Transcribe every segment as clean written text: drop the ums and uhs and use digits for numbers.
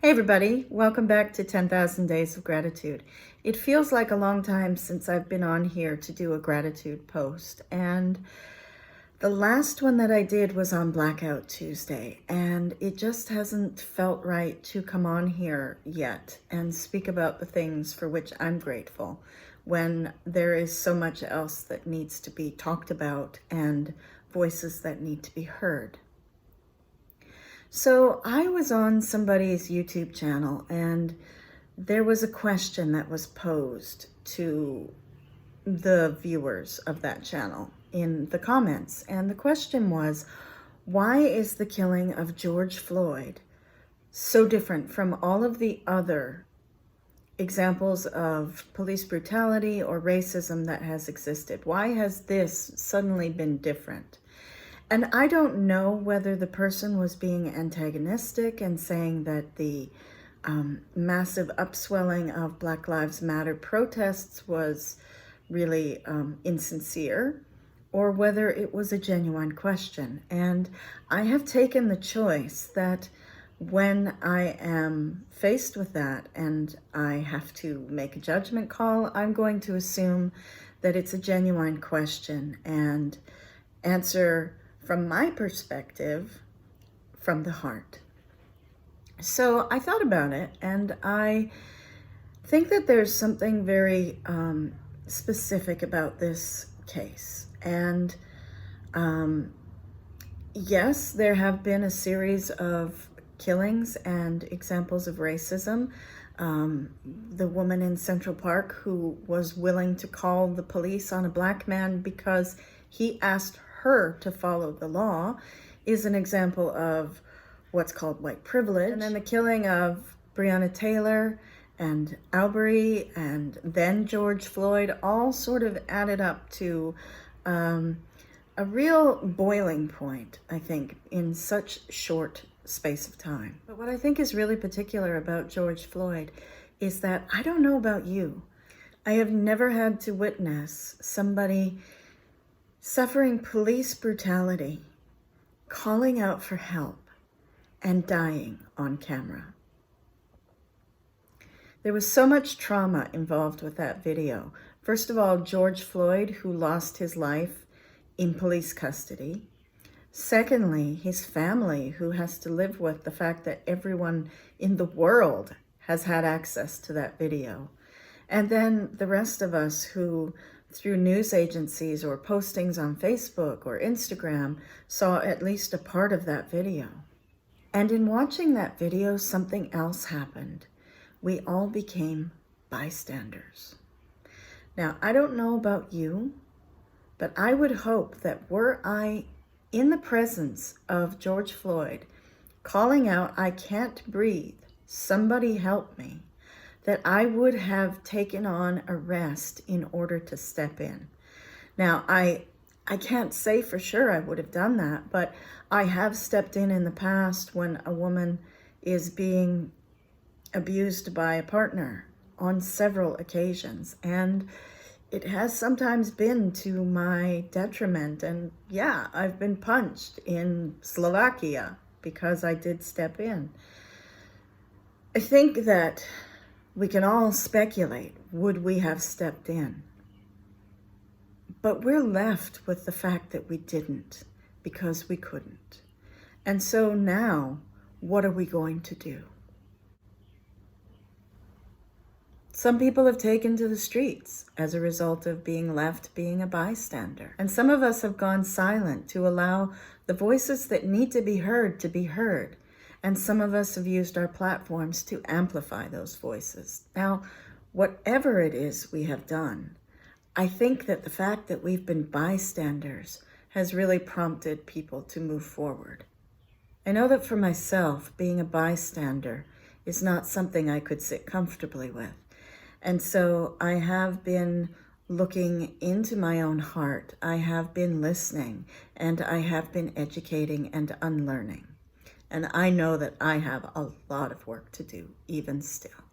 Hey everybody, welcome back to 10,000 Days of Gratitude. It feels like a long time since I've been on here to do a gratitude post, and the last one that I did was on Blackout Tuesday, and it just hasn't felt right to come on here yet and speak about the things for which I'm grateful when there is so much else that needs to be talked about and voices that need to be heard. So I was on somebody's YouTube channel and there was a question that was posed to the viewers of that channel in the comments. And the question was, why is the killing of George Floyd so different from all of the other examples of police brutality or racism that has existed? Why has this suddenly been different? And I don't know whether the person was being antagonistic and saying that the massive upswelling of Black Lives Matter protests was really insincere, or whether it was a genuine question. And I have taken the choice that when I am faced with that and I have to make a judgment call, I'm going to assume that it's a genuine question and answer from my perspective, from the heart. So I thought about it, and I think that there's something very specific about this case. And yes, there have been a series of killings and examples of racism. The woman in Central Park who was willing to call the police on a Black man because he asked her to follow the law is an example of what's called white privilege. And then the killing of Breonna Taylor and Arbery and then George Floyd all sort of added up to a real boiling point, I think, in such short space of time. But what I think is really particular about George Floyd is that I don't know about you. I have never had to witness somebody suffering police brutality, calling out for help, and dying on camera. There was so much trauma involved with that video. First of all, George Floyd, who lost his life in police custody. Secondly, his family, who has to live with the fact that everyone in the world has had access to that video. And then the rest of us who, through news agencies or postings on Facebook or Instagram, saw at least a part of that video. And in watching that video, something else happened. We all became bystanders. Now, I don't know about you, but I would hope that were I in the presence of George Floyd, calling out, "I can't breathe, somebody help me," that I would have taken on a rest in order to step in. Now, I can't say for sure I would have done that, but I have stepped in the past when a woman is being abused by a partner on several occasions. And it has sometimes been to my detriment. And yeah, I've been punched in Slovakia because I did step in. I think that we can all speculate, would we have stepped in? But we're left with the fact that we didn't because we couldn't. And so now, what are we going to do? Some people have taken to the streets as a result of being left being a bystander. And some of us have gone silent to allow the voices that need to be heard to be heard. And some of us have used our platforms to amplify those voices. Now, whatever it is we have done, I think that the fact that we've been bystanders has really prompted people to move forward. I know that for myself, being a bystander is not something I could sit comfortably with. And so I have been looking into my own heart. I have been listening, and I have been educating and unlearning. And I know that I have a lot of work to do, even still.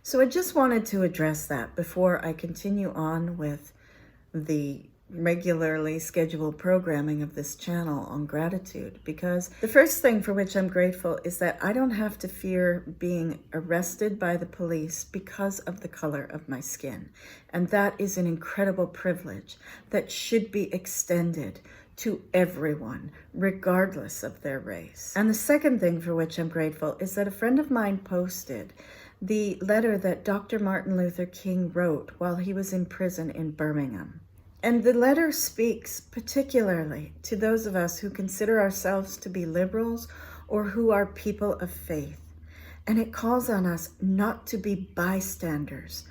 So I just wanted to address that before I continue on with the regularly scheduled programming of this channel on gratitude, because the first thing for which I'm grateful is that I don't have to fear being arrested by the police because of the color of my skin. And that is an incredible privilege that should be extended to everyone, regardless of their race. And the second thing for which I'm grateful is that a friend of mine posted the letter that Dr. Martin Luther King wrote while he was in prison in Birmingham. And the letter speaks particularly to those of us who consider ourselves to be liberals or who are people of faith. And it calls on us not to be bystanders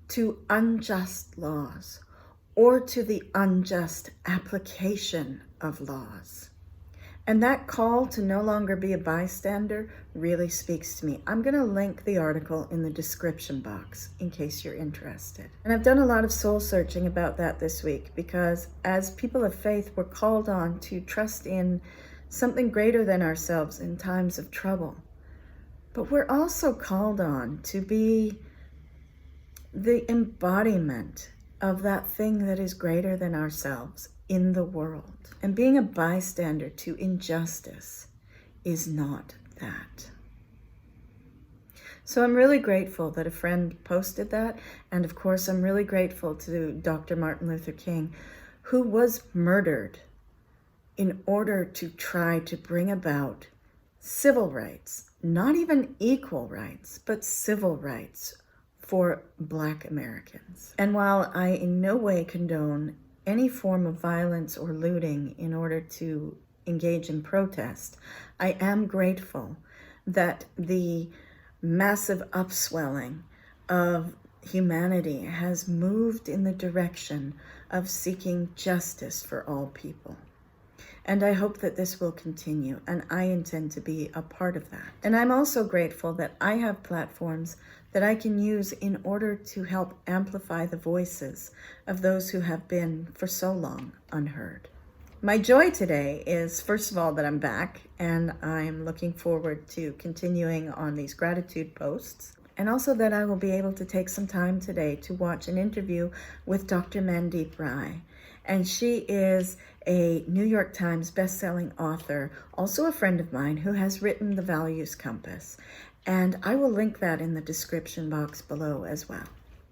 to unjust laws or to the unjust application of laws. And that call to no longer be a bystander really speaks to me. I'm going to link the article in the description box in case you're interested. And I've done a lot of soul searching about that this week, because as people of faith, we're called on to trust in something greater than ourselves in times of trouble. But we're also called on to be the embodiment of that thing that is greater than ourselves in the world. And being a bystander to injustice is not that. So I'm really grateful that a friend posted that. And of course, I'm really grateful to Dr. Martin Luther King, who was murdered in order to try to bring about civil rights, not even equal rights, but civil rights for Black Americans. And while I in no way condone any form of violence or looting in order to engage in protest, I am grateful that the massive upswelling of humanity has moved in the direction of seeking justice for all people. And I hope that this will continue, and I intend to be a part of that. And I'm also grateful that I have platforms that I can use in order to help amplify the voices of those who have been for so long unheard. My joy today is, first of all, that I'm back, and I'm looking forward to continuing on these gratitude posts. And also that I will be able to take some time today to watch an interview with Dr. Rai. And she is a New York Times bestselling author, also a friend of mine, who has written The Values Compass. And I will link that in the description box below as well.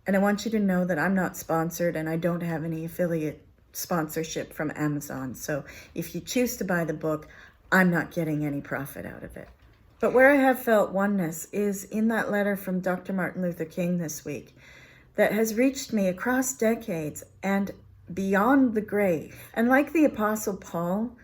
And I want you to know that I'm not sponsored and I don't have any affiliate sponsorship from Amazon. So if you choose to buy the book, I'm not getting any profit out of it. But where I have felt oneness is in that letter from Dr. Martin Luther King this week that has reached me across decades and beyond the grave. And like the Apostle Paul,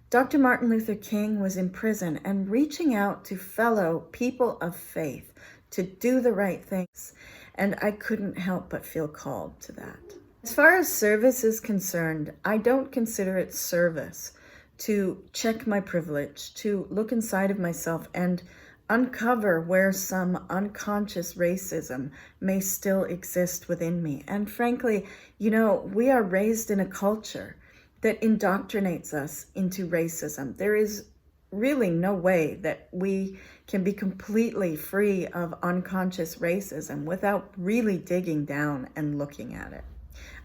Dr. Martin Luther King was in prison and reaching out to fellow people of faith to do the right things. And I couldn't help but feel called to that. As far as service is concerned, I don't consider it service to check my privilege, to look inside of myself and uncover where some unconscious racism may still exist within me. And frankly, we are raised in a culture that indoctrinates us into racism. There is really no way that we can be completely free of unconscious racism without really digging down and looking at it.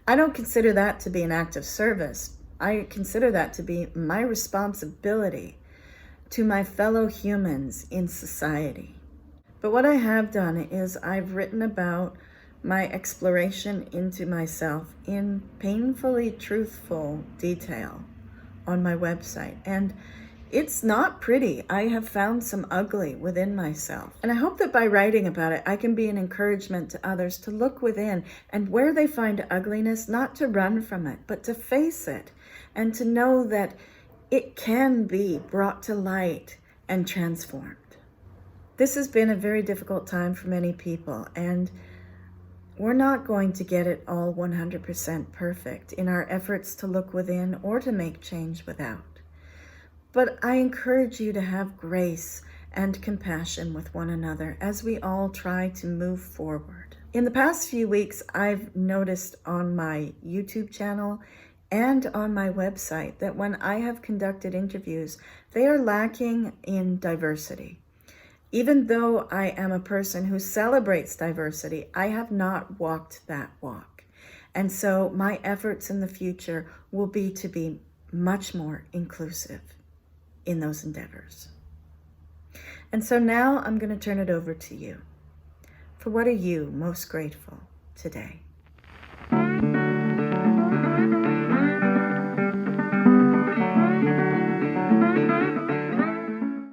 I don't consider that to be an act of service. I consider that to be my responsibility to my fellow humans in society. But what I have done is I've written about my exploration into myself in painfully truthful detail on my website. And it's not pretty. I have found some ugly within myself. And I hope that by writing about it, I can be an encouragement to others to look within and where they find ugliness, not to run from it, but to face it and to know that it can be brought to light and transformed. This has been a very difficult time for many people, and we're not going to get it all 100% perfect in our efforts to look within or to make change without. But I encourage you to have grace and compassion with one another as we all try to move forward. In the past few weeks, I've noticed on my YouTube channel and on my website that when I have conducted interviews, they are lacking in diversity. Even though I am a person who celebrates diversity, I have not walked that walk. And so my efforts in the future will be to be much more inclusive in those endeavors. And so now I'm going to turn it over to you. For what are you most grateful today?